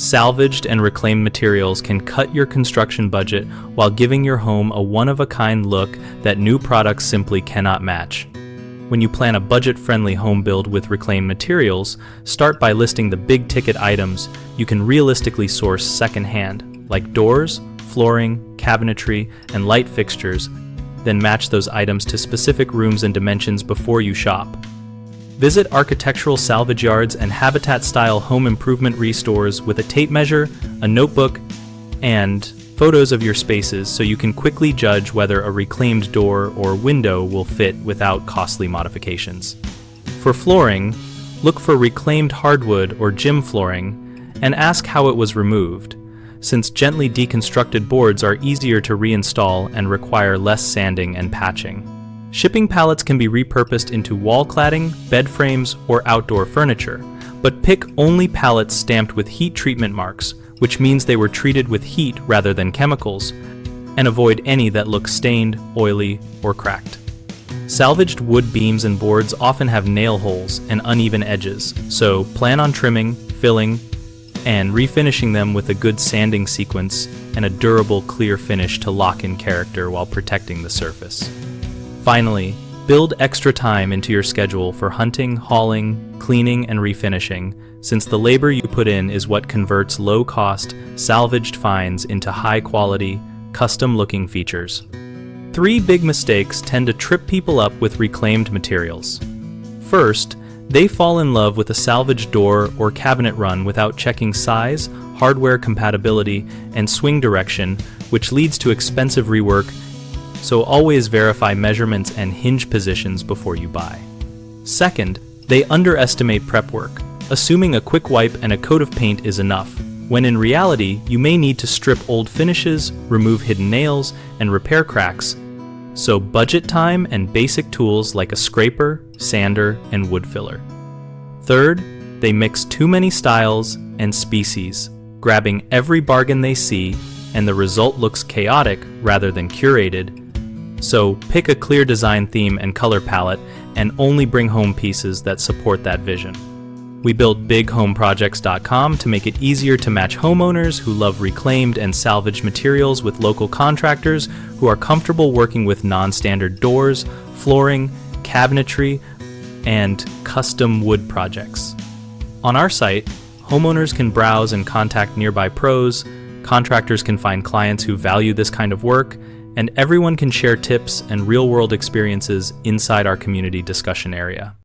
Salvaged and reclaimed materials can cut your construction budget while giving your home a one-of-a-kind look that new products simply cannot match. When you plan a budget-friendly home build with reclaimed materials, start by listing the big-ticket items you can realistically source secondhand, like doors, flooring, cabinetry, and light fixtures, then match those items to specific rooms and dimensions before you shop. Visit architectural salvage yards and habitat-style home improvement restores with a tape measure, a notebook, and photos of your spaces so you can quickly judge whether a reclaimed door or window will fit without costly modifications. For flooring, look for reclaimed hardwood or gym flooring and ask how it was removed, since gently deconstructed boards are easier to reinstall and require less sanding and patching. Shipping pallets can be repurposed into wall cladding, bed frames, or outdoor furniture, but pick only pallets stamped with heat treatment marks, which means they were treated with heat rather than chemicals, and avoid any that look stained, oily, or cracked. Salvaged wood beams and boards often have nail holes and uneven edges, so plan on trimming, filling, and refinishing them with a good sanding sequence and a durable, clear finish to lock in character while protecting the surface. Finally, build extra time into your schedule for hunting, hauling, cleaning, and refinishing, since the labor you put in is what converts low-cost, salvaged finds into high-quality, custom-looking features. 3 big mistakes tend to trip people up with reclaimed materials. First, they fall in love with a salvaged door or cabinet run without checking size, hardware compatibility, and swing direction, which leads to expensive rework, so always verify measurements and hinge positions before you buy. Second, they underestimate prep work, assuming a quick wipe and a coat of paint is enough, when in reality you may need to strip old finishes, remove hidden nails, and repair cracks, so budget time and basic tools like a scraper, sander, and wood filler. Third, they mix too many styles and species, grabbing every bargain they see, and the result looks chaotic rather than curated. So pick a clear design theme and color palette and only bring home pieces that support that vision. We built bighomeprojects.com to make it easier to match homeowners who love reclaimed and salvaged materials with local contractors who are comfortable working with non-standard doors, flooring, cabinetry, and custom wood projects. On our site, homeowners can browse and contact nearby pros, contractors can find clients who value this kind of work, and everyone can share tips and real-world experiences inside our community discussion area.